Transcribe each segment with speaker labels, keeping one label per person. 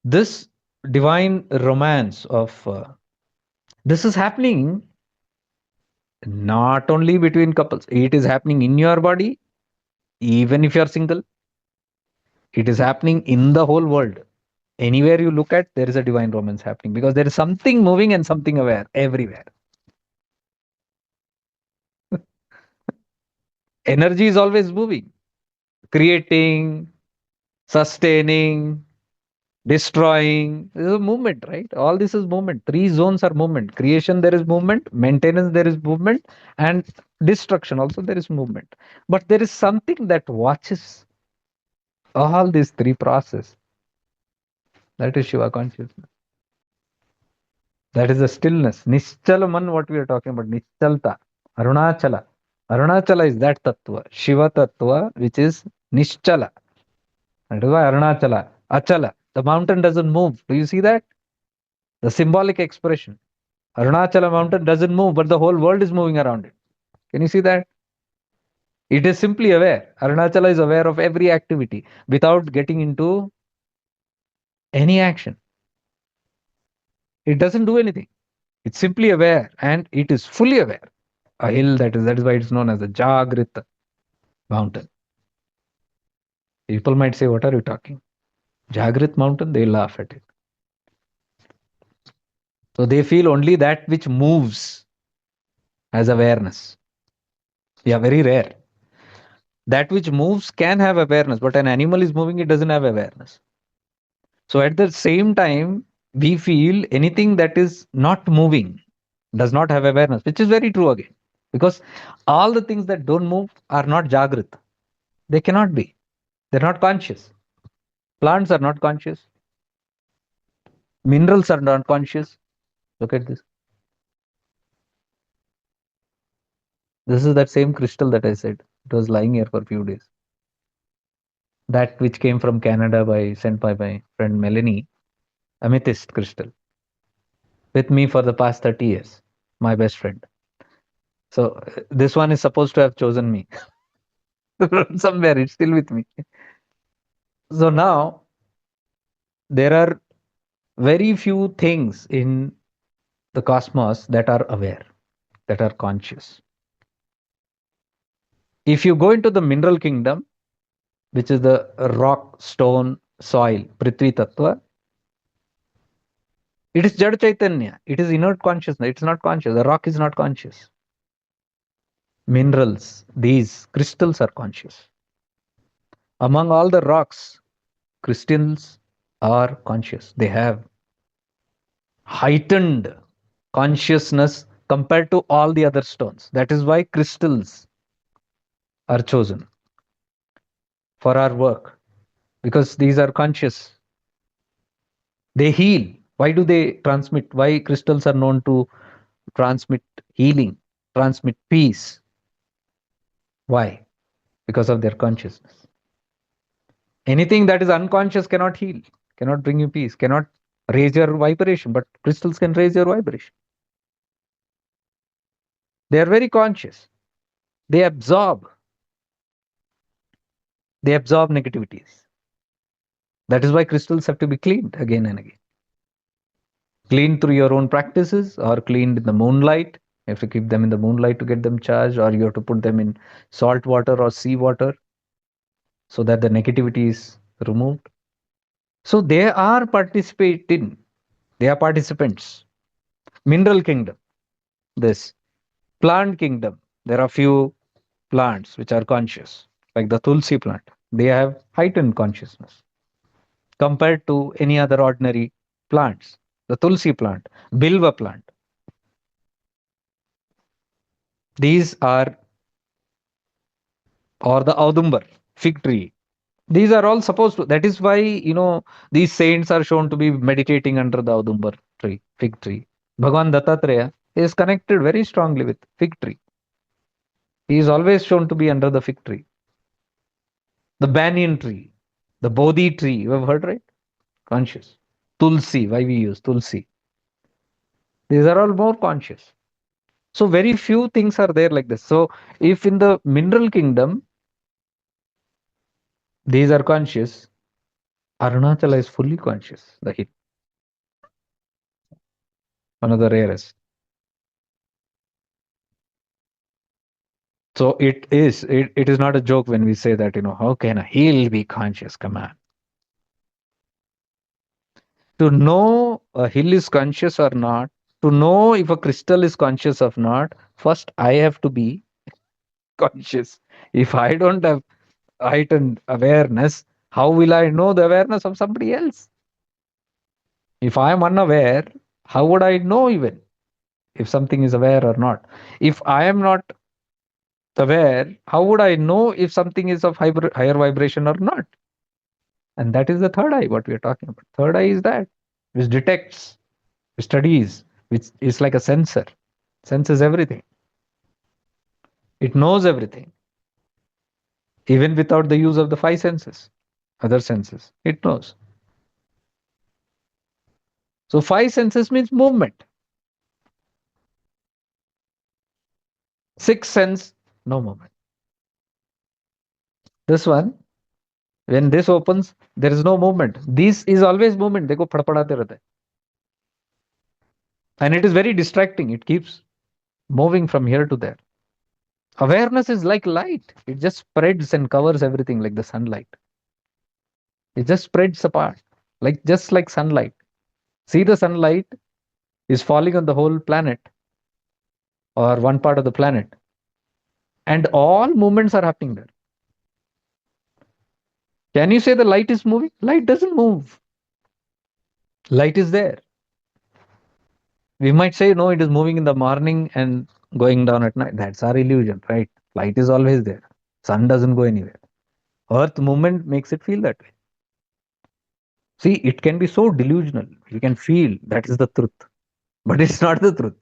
Speaker 1: This divine romance of this is happening not only between couples, it is happening in your body, even if you are single. It is happening in the whole world. Anywhere you look at, there is a divine romance happening because there is something moving and something aware everywhere. Energy is always moving, creating, sustaining, destroying. This is a movement, right? All this is movement. Three zones are movement. Creation, there is movement. Maintenance, there is movement. And destruction, also, there is movement. But there is something that watches all these three process. That is Shiva consciousness. That is the stillness. Nischalaman, what we are talking about. Nischalta. Arunachala. Arunachala is that tattva. Shiva tattva, which is Nischala. That is why Arunachala. Achala. The mountain doesn't move. Do you see that? The symbolic expression. Arunachala mountain doesn't move, but the whole world is moving around it. Can you see that? It is simply aware. Arunachala is aware of every activity without getting into any action. It doesn't do anything. It's simply aware and it is fully aware. A hill, that is why it's known as the Jagrit mountain. People might say, what are you talking? Jagrit mountain, they laugh at it. So they feel only that which moves has awareness. Yeah, very rare. That which moves can have awareness, but an animal is moving, it doesn't have awareness. So at the same time, we feel anything that is not moving does not have awareness, which is very true again. Because all the things that don't move are not Jagrit. They cannot be. They're not conscious. Plants are not conscious. Minerals are not conscious. Look at this. This is that same crystal that I said. It was lying here for a few days. That which came from Canada sent by my friend Melanie, amethyst crystal, with me for the past 30 years, my best friend. So this one is supposed to have chosen me. Somewhere it's still with me. So now there are very few things in the cosmos that are aware, that are conscious. If you go into the mineral kingdom, which is the rock, stone, soil, Prithvi Tattva, it is Jad Chaitanya. It is inert consciousness. It's not conscious. The rock is not conscious. Minerals, these crystals are conscious. Among all the rocks, crystals are conscious. They have heightened consciousness compared to all the other stones. That is why crystals are chosen for our work, because these are conscious. They heal. Why do they transmit? Why crystals are known to transmit healing, transmit peace? Why? Because of their consciousness. Anything that is unconscious cannot heal, cannot bring you peace, cannot raise your vibration, but crystals can raise your vibration. They are very conscious. They absorb. They absorb negativities. That is why crystals have to be cleaned again and again. Cleaned through your own practices or cleaned in the moonlight. You have to keep them in the moonlight to get them charged, or you have to put them in salt water or sea water so that the negativity is removed. So they are participating. They are participants. Mineral kingdom, this plant kingdom. There are few plants which are conscious, like the tulsi plant. They have heightened consciousness compared to any other ordinary plants. The tulsi plant, bilva plant, these are, or the audumbar, fig tree. These are all supposed to. That is why, these saints are shown to be meditating under the audumbar tree, fig tree. Bhagavan Dattatreya is connected very strongly with fig tree. He is always shown to be under the fig tree. The banyan tree, the bodhi tree, you have heard, right? Conscious. Tulsi, why we use tulsi. These are all more conscious. So very few things are there like this. So if in the mineral kingdom, these are conscious, Arunachala is fully conscious, the hill, one of the rarest. So it is not a joke when we say that, how can a hill be conscious? Come on. To know a hill is conscious or not, to know if a crystal is conscious or not, first I have to be conscious. If I don't have heightened awareness, how will I know the awareness of somebody else? If I am unaware, how would I know even if something is aware or not? If I am not aware, how would I know if something is of higher vibration or not? And that is the third eye, what we are talking about. Third eye is that which detects, studies, which is like a sensor, senses everything. It knows everything, even without the use of the five senses, other senses. It knows. So five senses means movement. Sixth sense, no movement. This one, when this opens, there is no movement. This is always movement. देखो फड़फड़ाते रहते हैं. And it is very distracting. It keeps moving from here to there. Awareness is like light. It just spreads and covers everything like the sunlight. It just spreads apart, like just like sunlight. See, the sunlight is falling on the whole planet or one part of the planet, and all movements are happening there. Can you say the light is moving? Light doesn't move. Light is there. We might say, no, it is moving in the morning and going down at night. That's our illusion, right? Light is always there. Sun doesn't go anywhere. Earth movement makes it feel that way. See, it can be so delusional. You can feel that is the truth, but it's not the truth.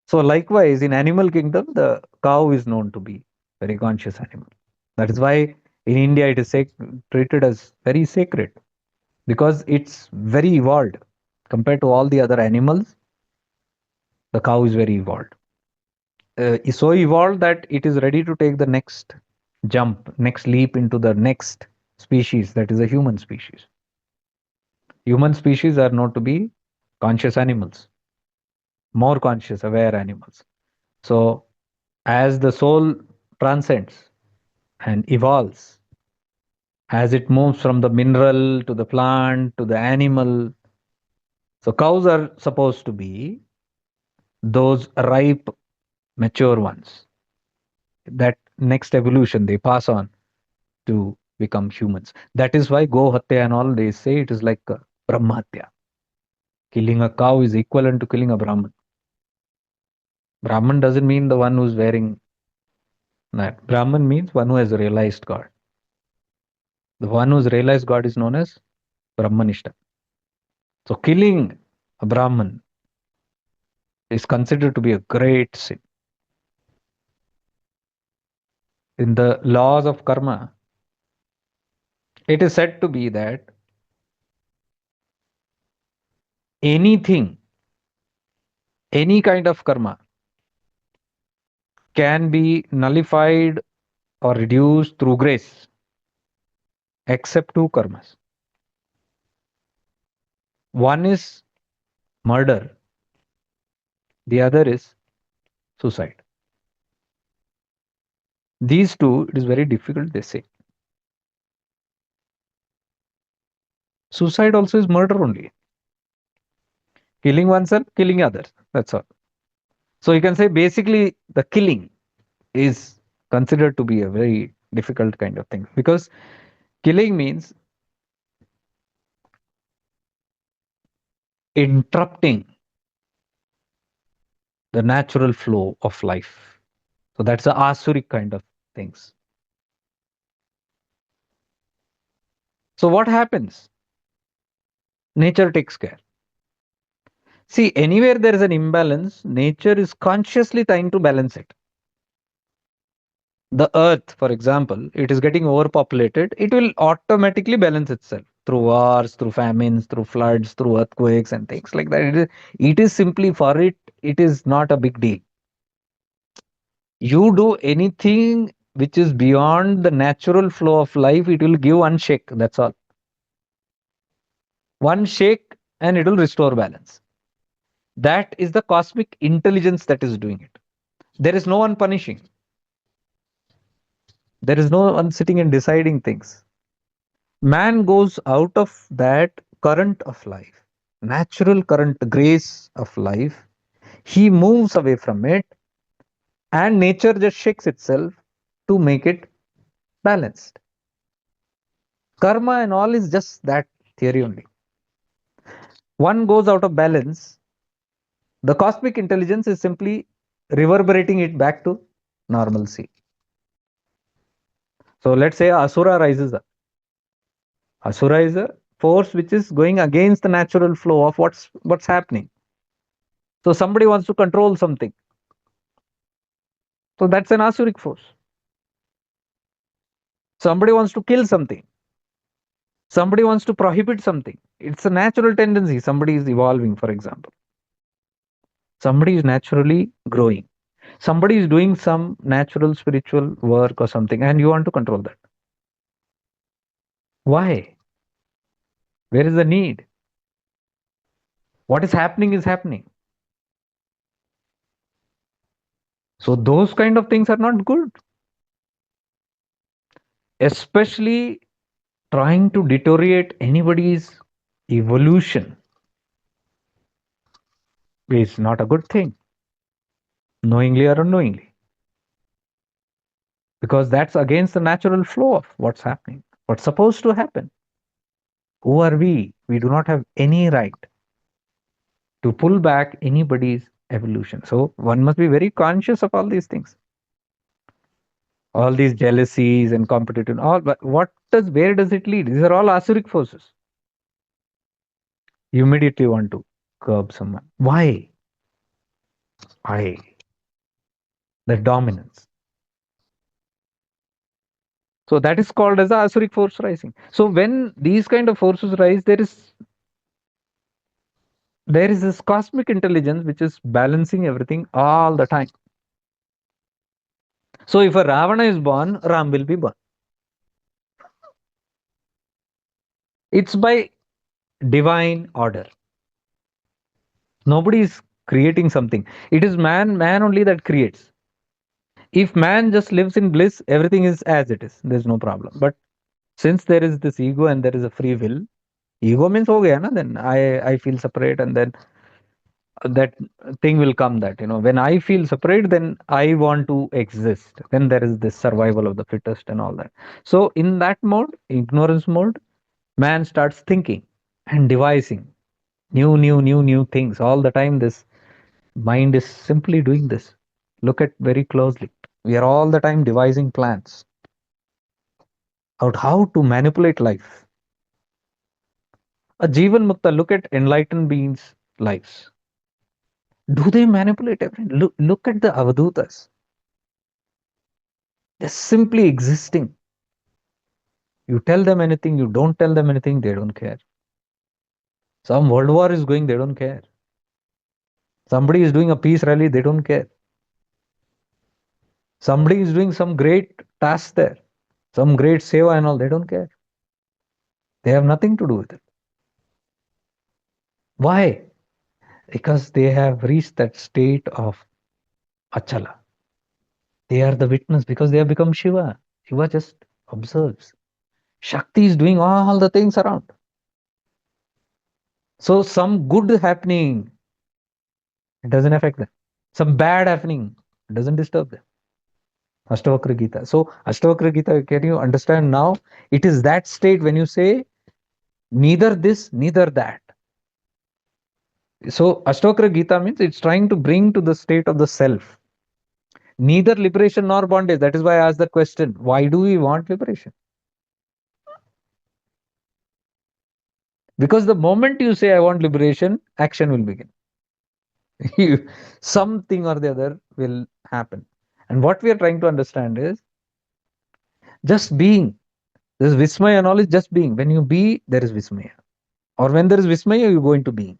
Speaker 1: So likewise, in animal kingdom, the cow is known to be very conscious animal. That is why in India it is treated as very sacred because it's very evolved compared to all the other animals. The cow is very evolved. Is so evolved that it is ready to take the next jump, next leap into the next species, that is a human species. Human species are known to be conscious animals, more conscious, aware animals. So, as the soul transcends and evolves, as it moves from the mineral to the plant to the animal, so cows are supposed to be those ripe, mature ones. That next evolution they pass on to become humans. That is why Go Hatya and all they say it is like Brahmatya. Killing a cow is equivalent to killing a Brahman. Brahman doesn't mean the one who's wearing that. Brahman means one who has realized God. The one who's realized God is known as Brahmanishta. So killing a Brahman is considered to be a great sin. In the laws of karma, it is said to be that anything, any kind of karma can be nullified or reduced through grace, except two karmas. One is murder, the other is suicide. These two, it is very difficult, they say. Suicide also is murder only. Killing oneself, killing others. That's all. So you can say basically the killing is considered to be a very difficult kind of thing because killing means interrupting the natural flow of life. So that's the asuric kind of things. So what happens? Nature takes care. See, anywhere there is an imbalance, nature is consciously trying to balance it. The earth, for example, it is getting overpopulated, it will automatically balance itself through wars, through famines, through floods, through earthquakes, and things like that. It is simply for it, it is not a big deal. You do anything which is beyond the natural flow of life, it will give one shake. That's all. One shake and it will restore balance. That is the cosmic intelligence that is doing it. There is no one punishing. There is no one sitting and deciding things. Man goes out of that current of life, natural current, grace of life. He moves away from it, and nature just shakes itself to make it balanced. Karma and all is just that theory only. One goes out of balance, the cosmic intelligence is simply reverberating it back to normalcy. So let's say Asura rises up. Asura is a force which is going against the natural flow of what's happening. So somebody wants to control something. So that's an Asuric force. Somebody wants to kill something. Somebody wants to prohibit something. It's a natural tendency. Somebody is evolving, for example. Somebody is naturally growing. Somebody is doing some natural spiritual work or something, and you want to control that. Why? Where is the need? What is happening is happening. So those kind of things are not good. Especially trying to deteriorate anybody's evolution is not a good thing, knowingly or unknowingly, because that's against the natural flow of what's happening, what's supposed to happen. Who are we? We do not have any right to pull back anybody's evolution. So one must be very conscious of all these things, all these jealousies and competitive, all. But where does it lead? These are all asuric forces. You immediately want to curb someone. Why? I. The dominance. So that is called as the asuric force rising. So when these kind of forces rise, there is this cosmic intelligence which is balancing everything all the time. So if a Ravana is born, Ram will be born. It's by divine order. Nobody is creating something. It is man only that creates. If man just lives in bliss, everything is as it is. There's no problem. But since there is this ego and there is a free will, ego means ho gaya na, then I feel separate, and then that thing will come, that when I feel separate, then I want to exist, then there is this survival of the fittest and all that. So in that mode, ignorance mode, man starts thinking and devising new things all the time. This mind is simply doing this. Look at very closely. We are all the time devising plans out how to manipulate life. A Jivan Mukta, look at enlightened beings' lives. Do they manipulate everything? Look at the Avadutas. They're simply existing. You tell them anything, you don't tell them anything, they don't care. Some world war is going, they don't care. Somebody is doing a peace rally, they don't care. Somebody is doing some great task there, some great seva and all, they don't care. They have nothing to do with it. Why? Because they have reached that state of achala. They are the witness because they have become Shiva. Shiva just observes. Shakti is doing all the things around. So some good happening, it doesn't affect them. Some bad happening, it doesn't disturb them. Ashtavakra Gita. So Ashtavakra Gita, can you understand now? It is that state when you say neither this, neither that. So Ashtavakra Gita means it's trying to bring to the state of the self. Neither liberation nor bondage. That is why I asked the question, why do we want liberation? Because the moment you say I want liberation, action will begin. Something or the other will happen. And what we are trying to understand is just being. This Vismaya knowledge, just being. When you be, there is Vismaya. Or when there is Vismaya, you go into being.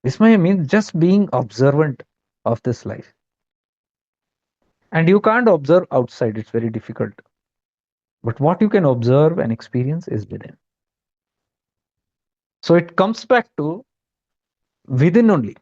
Speaker 1: Vismaya means just being observant of this life. And you can't observe outside, it's very difficult. But what you can observe and experience is within. So it comes back to within only.